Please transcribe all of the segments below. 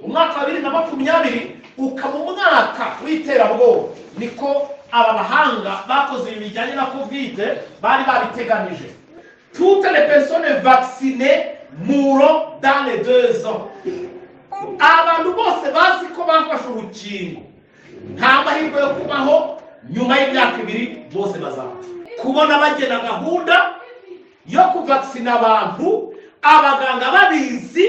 umwaka wa 2020 ukaba umwaka w'iterabwoba, niko aba bahanga bakoze ibijyanye na covid bari babiteganije. Toutes les personnes vaccinées mourront dans les 2 ans. Abantu bose bazi ko bafashe urukingo nta mahirwe yo kubaho nyuma y'imyaka 2 bose bazapfa. Kubona bagena gahunda yo kuvaccina abantu, abaganga babizi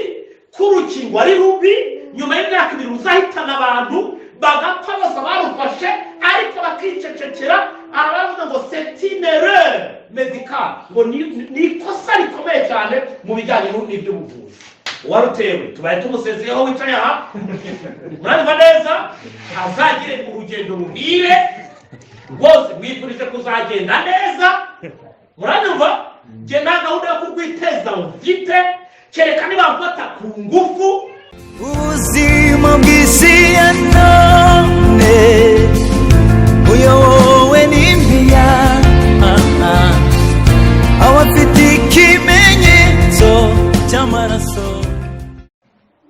ko urukingo ari rubi, nyuma y'imyaka 2 ruzahitana abantu bagapfa bose barufashe, ariko bakicecekera. Aravuga ngo c'est une erreur médicale, ngo ni kosa rikomeye cyane mu bijyanye n'iby'ubuvuzi. Warutewe tubaye tumusezeyeho wicaye aha, muranyumva neza, azagire urugendo ruhire rwose, mwifurije kuzagenda neza, muranyumva. Je nta gahunda yo kurwiteza mfite, kereka niba mfata ku ngufu. Ubuzima bw'isi ya none uyobowe n'impiya, abafite ikimenyetso cy'amaraso.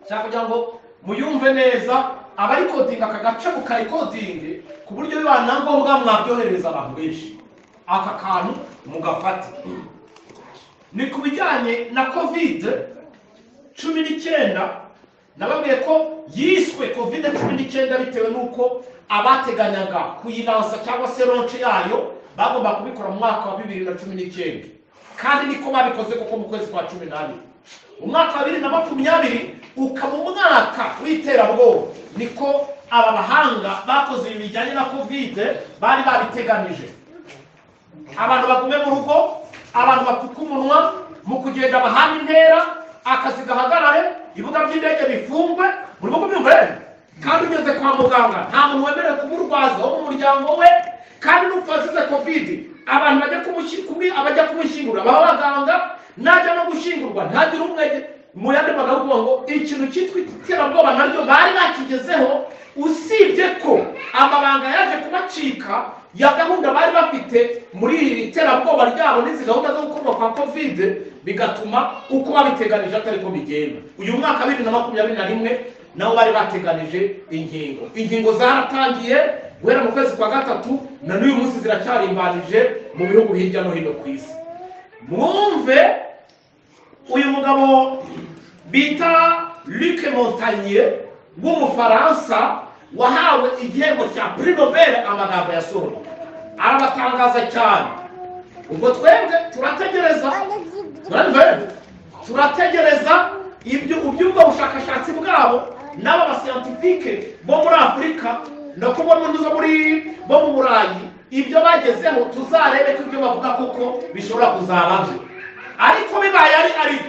Cyangwa kugira ngo muyumve neza, abari kodinga aka gace mukayikodinge ku buryo bibana ngombwa mwabyohereza abantu benshi. Aka kantu mugafata ni ku bijyanye na covid 19. Nababwiye ko yiswe covid 19 bitewe nuko abateganyaga kuyilansa cyangwa se launch yayo bagomba kubikora mu mwaka wa 2019, kandi niko babikoze kuko mu kwezi kwa 12. Umwaka wa 2020 ukaba umwaka w'iterabwoba, niko aba bahanga bakoze ibijyanye na covid bari babiteganije. Abantu bagume mu rugo, abantu bapfuka umunwa mu kugenda bahana intera, akazi gahagarare, ibibuga by'indege bifungwe, muri bwo byumve. Kandi ugeze kwa muganga nta muntu wemerewe kumurwaza wo mu muryango we, kandi n'upfasize covid abantu abajya kumushyingura baba baganga, najya no gushingurwa ntagire umwe. Mu yandi magambo ngo ikintu cyitwa iterabwoba naryo bari bakigezeho, usibye ko amabanga yaje kubacika ya gahunda bari bafite muri iri terabwoba ryabo n'izi gahunda zo gukorwa kwa covid, bigatuma uko babiteganije atari ko bigenda. Uyu mwaka 2021 nabo bari bateganije ingingo zaratangiye guhera mu kwezi kwa 3 na n'uyu munsi ziracyarimbanije mu bihugu hirya no hino ku isi. Mwumve uyu mugabo bita Luc Montagnier w'Umufaransa wahawe igihembo cya Prix Nobel, amagambo yasohoye arabatangaza cyane. Ubwo twebwe turategereza ibyo ubyumva ubushakashatsi bwabo n'aba bascientifique bo muri Afurika no kubona nduzo bo mu Burayi, ibyo bagezeho tuzarebe ko ibyo bavuga kuko bishobora kuzabaho. Ariko bibaye ari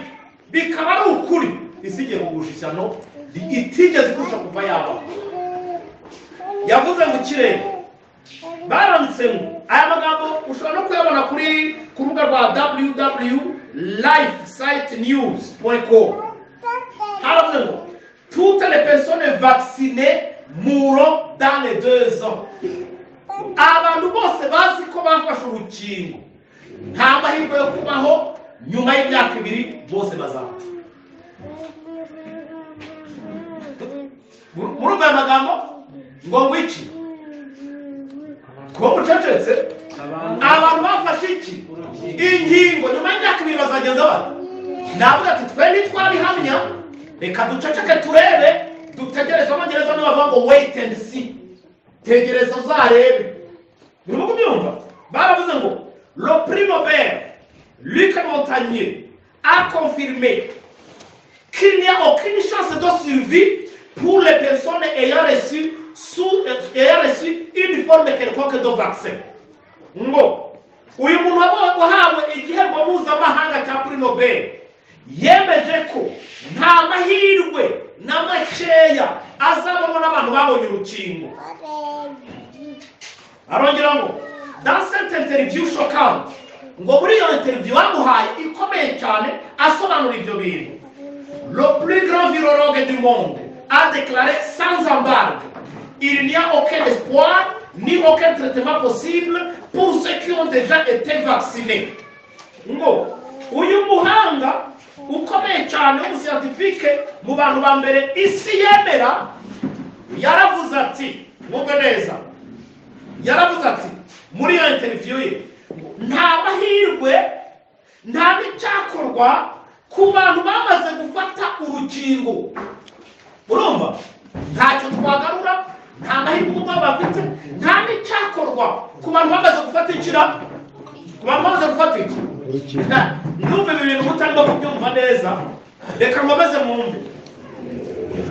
bikaba ari ukuri, isige kugushishano itigeze kurusha kuva yaba. Yavuze mu kirere baranditse ngo aya magambo ushobora no kuyabona kuri ku rubuga rwa www.lifesitenews.com. Haravuze ngo toutes les personnes vaccinées mourront dans les 2 ans. Abantu bose bazi ko bafashe urukingo nta mahirwe yo kubaho nyuma y'imyaka 2 bose bazapfa. Muri aya magambo ngo ngwiki ko mucecetse, abantu bafashe iki ingingo nyuma y'imyaka 2 bazagenda bati navuga ati twe ntitwabihamya, reka duceceke turebe, dutegereze amagereza n'abavuga ngo wait and see, tegereza uzarebe. Urimo kubyumva? Baravuze ngo le prix Nobel Luc Montagnier a confirmé qu'il n'y a aucune chance de survie pour les personnes ayant reçu une forme quelconque de vaccin. Ngo uyu muntu wahawe igihembo mpuzamahanga cya Prix Nobel yemeje ko nta mahirwe na makeya azabonwa n'abantu babonye urukingo. Arongera ngo dans cette interview choquante, ngo muri iyo interview bamuhaye ikomeye cyane asobanura ibyo bintu, le plus grand virologue du monde a déclaré sans embargo il n'y a aucun espoir ni aucun traitement possible pour ceux qui ont déjà été vaccinés. Ngo uyu muhanga ukomeye cyane w'umuscientifique mu bantu ba mbere isi yemera, yaravuze ati, mwumve neza, yaravuze ati muri iyo interview ye, nta mahirwe nta n'icyakorwa ku bantu bamaze gufata urukingo. Urumva, ntacyo twagarura, nta mahirwe ubwo bafite, nta n'icyakorwa ku bantu bamaze gufata ikira, ku bantu bamaze gufata iki. Numva ibi bintu mutarimo kubyumva neza, reka nkomeze mwumve.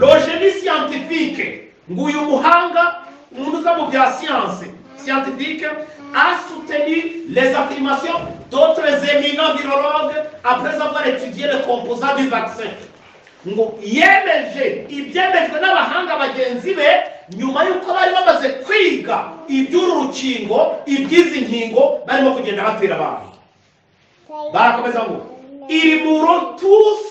Le génie scientifique, nguyu muhanga, umuntu uza mu bya science scientifique, a soutenu les affirmations d'autres éminents virologues après avoir étudié les composants du vaccin. Ngo yemeje ibyemejwe n'abahanga bagenzi be nyuma y'uko bari bamaze kwiga iby'uru rukingo, iby'izi nkingo barimo kugenda batera abantu. Barakomeza ngo ils mourront tous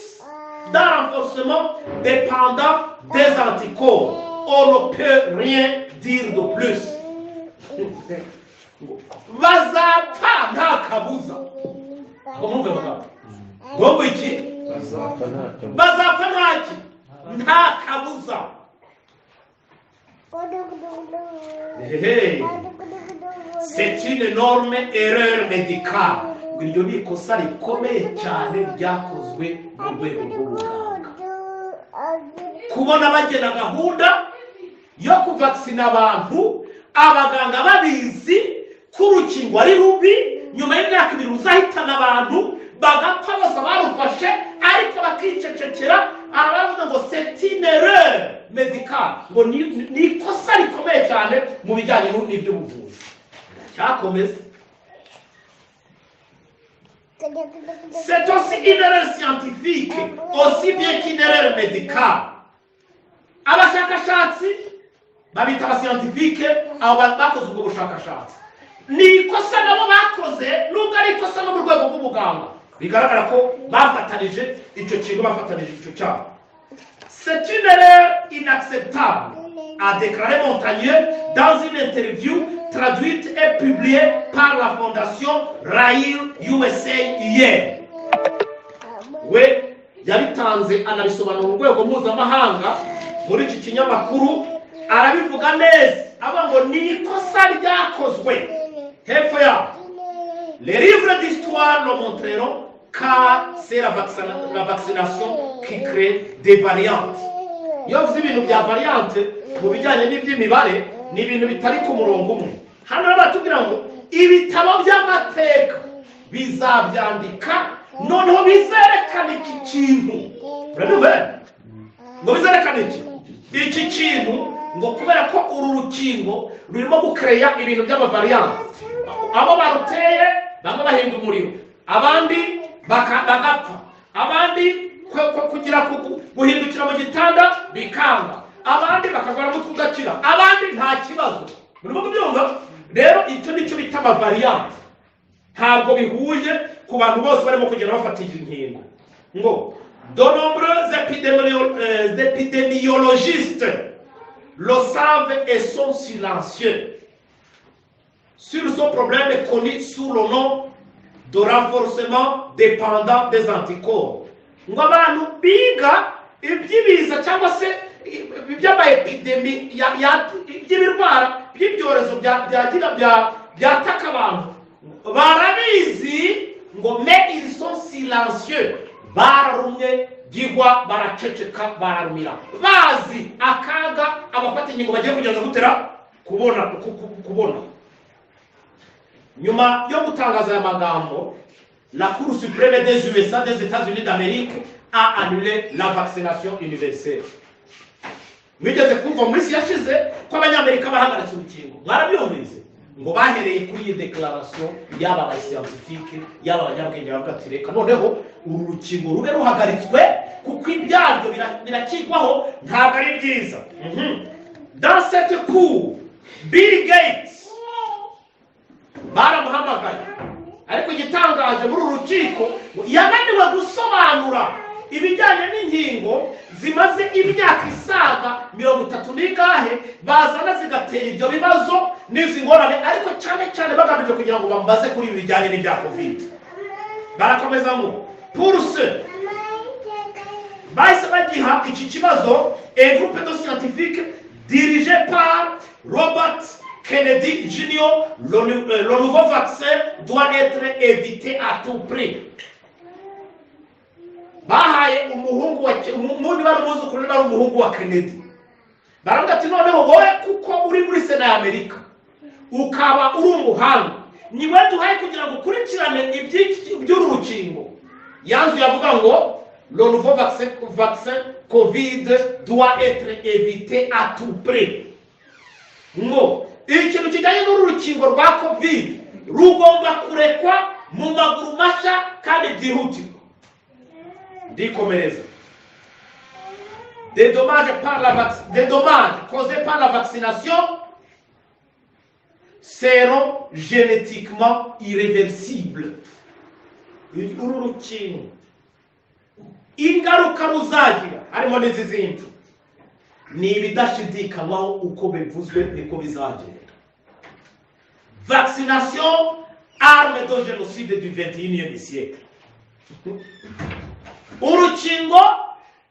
d'un renforcement dépendant des anticorps. On ne peut rien dire de plus. Bazapfa nta kabuza. Mwumve bagabo. Ngo iki? Bazapfa nta kabuza. C'est une énorme erreur médicale. Iryo ni ikosa rikomeye cyane ryakozwe mu rwego rw'ubuganga. Kubona bagena gahunda yo kuvaksina abantu, abaganga babizi ko urukingo ari rubi, nyuma y'imyaka 2 ruzahitana abantu, bagapfa bose barufashe, ariko bakicecekera, aravuga ngo c'est une erreur médicale. Ngo ni ikosa rikomeye cyane mu bijyanye n'iby'ubuvuzi. Cyakomeza. C'est aussi une erreur scientifique, aussi bien qu'une erreur médicale. Abashakashatsi babita abascientifique, abo bakoze ubwo bushakashatsi, ni ikosa nabo bakoze, nubwo ari ikosa no mu rwego rw'ubuganga, bigaragara ko bafatanije icyo kintu, bafatanije icyo cyabo. C'est une erreur inacceptable, a déclaré Montagnier dans une interview traduite et publiée par la fondation Rail USA hier. We yabitanze anabisobanura mu rwego mpuzamahanga muri iki kinyamakuru, arabivuga neza, aba ngo ni ikosa ryakozwe. Hepfo ya les livres d'histoire le montreront, car c'est la vaccination qui crée des variantes. Iyo uvuze ibintu bya variante mu bijyanye n'iby'imibare, ni ibintu bitari ku murongo umwe. Hano batubwira ngo ibitabo by'amateka bizabyandika, noneho bizerekana iki kintu. Urabona? Ngo bizerekana iki kintu, ngo kubera ko uru rukingo rurimo gukereya ibintu by'amavariante. Abo baruteye bamwe bahinda umuriro, abandi bagapfa, abandi kugira guhindukira mu gitanda bikanga, abandi bakagwara mu kugakira, abandi nta kibazo. Urimo kubyumva? Rero icyo nicyo bita amavariante. Ntabwo bihuje ku bantu bose barimo kugenda bafata inkingo. Ngo de nombreux épidémiologistes le savent et sont silencieux sur ce problème connu sous le nom de renforcement dépendant des anticorps. Ngo abantu biga iby'ibiza cyangwa se iby'amaepidemi y'ibirwara by'ibyorezo byataka abantu barabizi, ngo mais ils sont silencieux, bararumye gihwa, baraceceka, bararumira, bazi akaga abafata ingingo bagiye kugenda gutera kubona. Nyuma yo gutangaza aya magambo, la Cour suprême des USA, des États-Unis d'Amérique, a annulé la vaccination universelle. Mwigeze kumva muri isi yashize ko abanyamerika bahagaritse urukingo? Mwarabyumvise? Ngo bahereye kuri iyi declaration y'aba bascientifique, y'aba banyabwenge bavuga ati reka noneho uru rukingo rube ruhagaritswe kuko ibyaryo birakigwaho ntabwo ari byiza. Dans cette cour, Bill Gates baramuhamagaye, ariko igitangaje muri uru rukiko yananiwe gusobanura ibijyanye n'inkingo zimaze imyaka isaga 30 bazana zigatera ibyo bibazo n'izi ngorane, ariko cyane bagamije kugira ngo bambaze kuri ibi bijyanye n'ibya Covid. Barakomeza ngo pour ceux bahise bagiha iki kibazo un groupe de scientifiques dirigé par Robert Kennedy Jr. Le nouveau vaccin doit être évité à tout prix. Bahaye umuhungu wa mundi bari umuzukuru bari umuhungu wa Kennedy. Baravuga ati noneho wowe kuko uri muri Sena ya Amerika ukaba uri umuhanga niwe duhaye kugira ngo ukurikirane iby'uru rukingo. Yanzu yavuga ngo le nouveau vaccin Covid doit être évité à tout prix. Ngo ikintu kijyanye n'uru rukingo rwa Covid rugomba kurekwa mu maguru mashya kandi byihutirwa. Ndikomereza. Des dommages causés par la vaccination seront génétiquement irréversibles. Uru rukingo ingaruka ruzagira harimo n'izindi ni ibidashidikanywaho uko bivuzwe niko bizagenda. Vaccination, arme de génocide du 21e siècle. Urukingo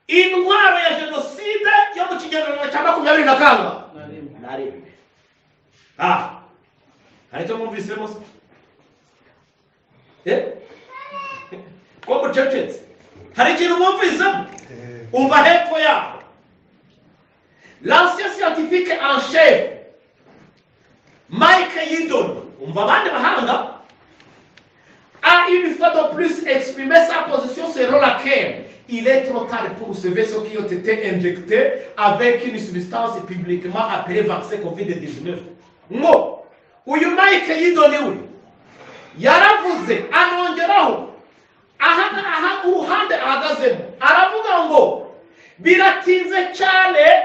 intwaro ya jenoside yo mu kinyarwanda cya 20 na haricyo mwumvise mose ko mucecetse hari ikintu mwumvise umva hepfo yaho. L'ancien scientifique en chef Mike Yeadon, umva abandi bahanga, a une fois de plus exprimé sa position selon laquelle il est trop tard pour recevoir ceux qui ont été injectés avec une substance publiquement appelée vaccin Covid-19. Ngo uyu Mike Yeadon we yaravuze anongeraho aha uruhande ahagazemo aravuga ngo biratinze cyane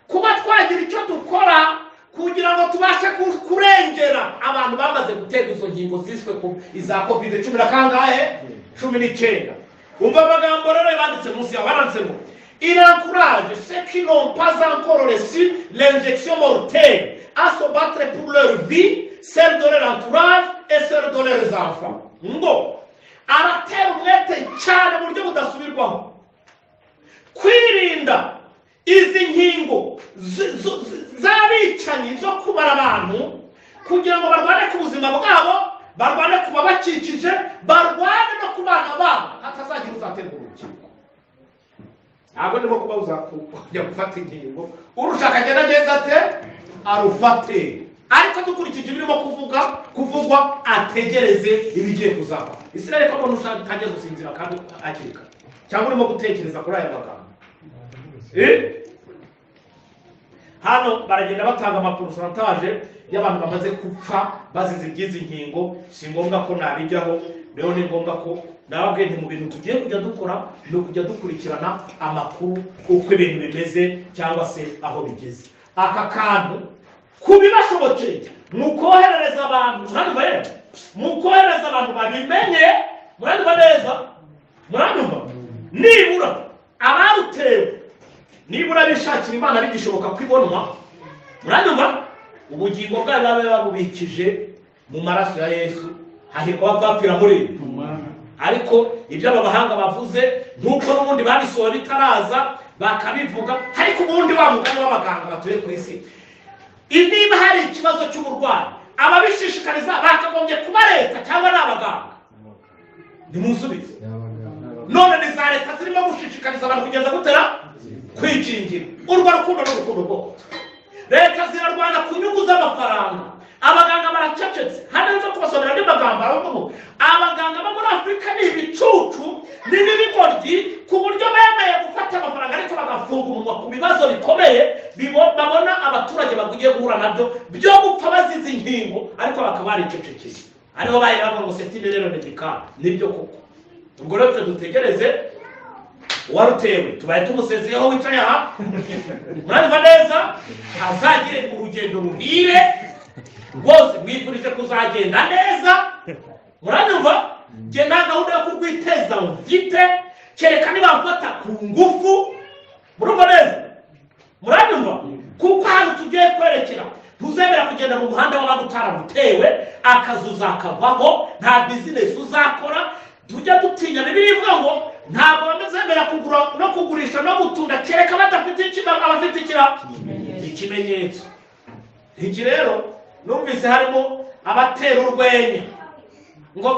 kuba twagira icyo dukora kugira ngo tubashe kurengera abantu bamaze guterwa izo ngingo ziswe iza Covid-19 kangahe 19. Umva amagambo rero banditse munsi ya baranditse ngo il encourage ceux qui n'ont pas encore reçu l'injection mortelle à se battre pour leur vie, celle de leur entourage et celle de leurs enfants. Ngo aratera umwete cyane mu buryo budasubirwaho kwirinda izi nkingo z'abicanyi zo kubara abantu kugira ngo barwane ku buzima bwabo, barwane ku babakikije, barwane no ku bana babo hatazagira uzaterwa urukingo. Ntabwo ndimo kubabuza kujya gufata inkingo, urushaka agenda ate arufate, ariko dukurikije ibirimo kuvugwa ategereze ibigiye kuzaba. Israel ko umuntu ushaka kajya gusinzira kandi akirika cyangwa urimo gutekereza kuri aya magambo. Hano baragenda batanga amaporcentage y'abantu bamaze gupfa bazize iby'izi nkingo. Si ngombwa ko nabijyaho, rero ni ngombwa ko nababwiye nti mu bintu tugiye kujya dukora no kujya dukurikirana amakuru uko ibintu bimeze cyangwa se aho bigeze. Aka kantu kubibashobokeye mukoherereza abantu mukoherereza abantu babimenye, murandumva neza, murandumva nibura abarutewe, nibura bishakira Imana bigishoboka kwibonwa, murandumva ubugingo bwabo babe babubikije mu maraso ya Yesu, hahirwa bapfira muri ariko ibyo abahanga bavuze nkuko n'ubundi babisohoye bitaraza bakabivuga, ariko ubundi wa mugani w'abaganga batuye ku isi, niba hari ikibazo cy'uburwayi ababishishikariza bakagombye kuba leta cyangwa n'abaganga. Nimusubize none ni za leta zirimo gushishikariza abantu kugeza gutera kwikingira. Urwo rukundo n'urukundo rwo leta zirarwana ku nyungu z'amafaranga, abaganga baracecetse. Hano nzo kubasomera andi magambo aravuga abaganga bo muri Afurika ni ibicucu n'ibigoryi ku buryo bemeye gufata amafaranga ariko bagafunga umunwa ku bibazo bikomeye babona abaturage bagiye guhura nabyo byo gupfa bazize inkingo, ariko bakaba baricecekeye. Ariho bayira ngo setine rero medika nibyo koko. Ubwo rero dutegereze warutewe tubaye tumusezeho wicaye aha, murandumva neza, hazagire urugendo ruhire rwose, mwifurije kuzagenda neza, murandumva. Nge nta gahunda yo kurwiteza mfite kereka niba mfata ku ngufu, murumva neza, murandumva, kuko hano tugiye kwerekera ntuzemera kugenda mu muhanda w'abantu utaramutewe, akazi uzakavaho, nta business uzakora. tujya dutinya. Bibiliya ivuga ngo ntabwo bamezemera kugura no kugurisha no gutunda kereka badafite abafite ikimenyetso. Iki rero numvise harimo abatera urwenya ngo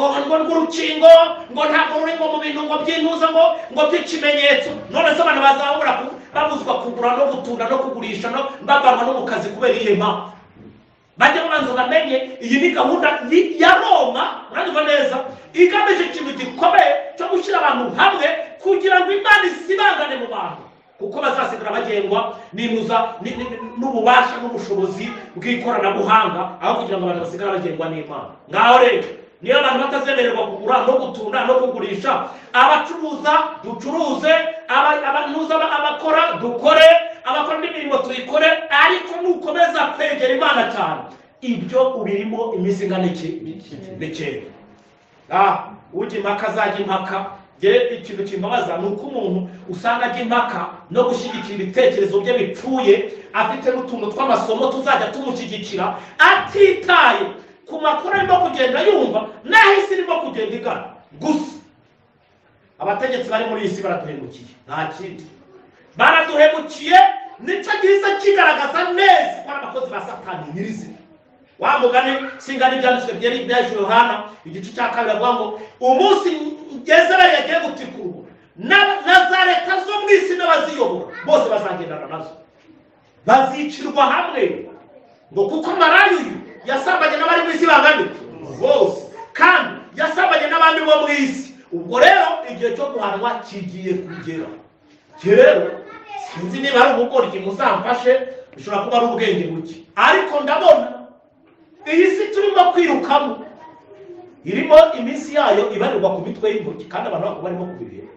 urukingo ngo ntabwo ruri ngo mu bintu ngo by'intuza ngo by'ikimenyetso. None se abantu bazabura babuzwa kugura no gutunda no kugurisha no bavanwa no mu kazi kubera ihema. Bajya babanza bamenye iyi ni gahunda ya Roma, muranyumva neza, igamije ikintu gikomeye cyo gushyira abantu hamwe kugira ngo Imana isibangane mu bantu, kuko bazasigara bagengwa n'ububasha n'ubushobozi bw'ikoranabuhanga aho kugira ngo abantu basigara bagengwa n'Imana. Ngaho rero niyo abantu batazemererwa kugura no gutunda no kugurisha, abacuruza ducuruze, abakora dukore, abakora n'imirimo tuyikore, ariko nukomeza kwegera Imana cyane ibyo ubirimo iminsi ingana iki. Ujya impaka azajya impaka. Ikintu kimbabaza ni uko umuntu usanga ajya impaka no gushyigikira ibitekerezo bye bipfuye, afite n'utuntu tw'amasomo tuzajya tumushyigikira atitaye ku makuru arimo kugenda yumva n'aho isi irimo kugenda igana. Gusa abategetsi bari muri iyi si baraduhemukiye, nta kindi. Baraduhemukiye, nicyo giza kigaragaza neza ko ari abakozi ba Satani nyirizina. Wa mugani singana ibyanditswe bya Yohana igice cya 2 avuga ngo umunsi Yezebeli yagiye gutikurwa na za leta zo mu isi n'abaziyobora bose bazagendana nazo, bazicirwa hamwe ngo kuko Maraya uyu yasambanye n'abari mu isi bangana bose, kandi yasambanye n'abandi bo mu isi. Ubwo rero igihe cyo guhanwa kigiye kugera. Rero sinzi niba ari umugore kimuzamfashe, bishobora kuba ari ubwenge buke, ariko ndabona iyi si turimo kwirukamo irimo iminsi yayo ibarirwa ku mitwe y'intoki, kandi abantu barimo kubireba.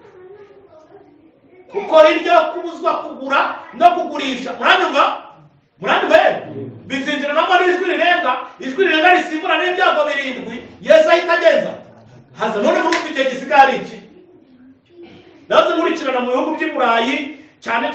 Kuko hirya yo kubuzwa kugura no kugurisha, muranyumva bizinjiranamo ijwi rirenga risimbura n'ibyago 7 Yesu ahita ageza haza. None muri iki gihe gisigara iki? Nazo nkurikirana mu bihugu by'i Burayi cyane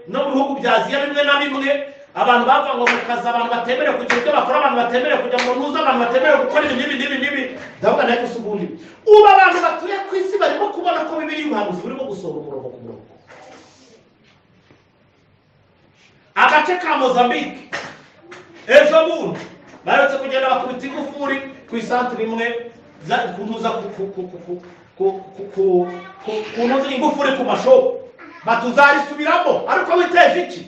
no mu bihugu bya Aziya bimwe na bimwe, abantu bava ngo mu kazi, abantu batemerewe kugira ibyo bakora, abantu batemerewe kujya mu ntuza, abantu batemerewe gukora ibi. Ndavuga nayo gusubundi ubu abantu batuye ku isi barimo kubona ko Bibiliya ubuhanuzi burimo gusohora umurongo ku murongo. Agace ka Mozambique ejo bundi baretse kugenda bakubita igufuri ku isantere imwe kunuza kunuza ingufuri ku mashopu, batuzarisubiramo. Ariko witeje iki?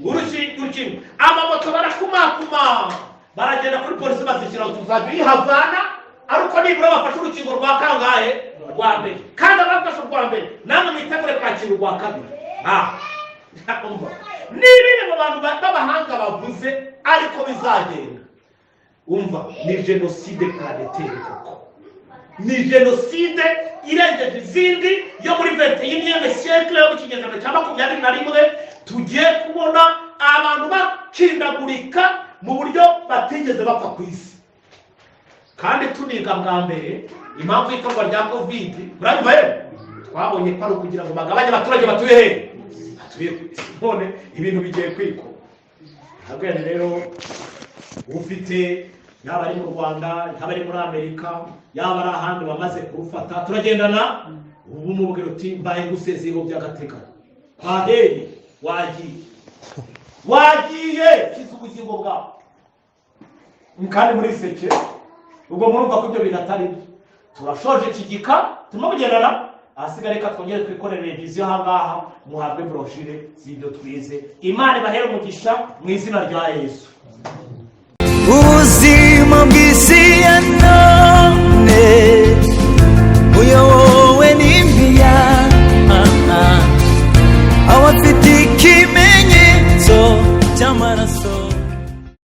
Urukingo amamoto barakumakuma, baragenda kuri polisi bazishyira tuzajya uyihavana, ariko nibura bafashe urukingo rwa kangahe? Rwa mbere. Kandi abafashe urwa mbere namwe mwitegure kwakira urwa kabiri. N'ibiri mu bantu b'abahanga bavuze ariko bizagenda. Umva, ni jenoside planétaire koko. Ni jenoside irengeje izindi yo muri 21e siècle yo mu kinyejana cya 21. Tugiye kubona abantu bakindagurika mu buryo batigeze bapfa ku isi. Kandi tuniga bwa mbere impamvu y'ikorwa rya Covid, muranyumva rero twabonye ko ari ukugira ngo bagabanye abaturage batuye he, batuye ku isi. None ibintu bigiye kwiko. Ntabwo rero ufite yaba ari mu Rwanda, yaba ari muri Amerika, yaba ari ahandi bamaze kurufata, turagendana ubu mubwira uti mbaye gusezeho by'agatekano. Kwaheri wagiye kiza ubugingo bwawe. Kandi muri seke ubwo murumva ko ibyo binatari. Turashoje ikigika turimo kugendana, ahasigaye reka twongere twikorere reviziyo ahangaha, muhabwe broshire z'ibyo twize. Imana ibahere umugisha mu izina rya Yesu.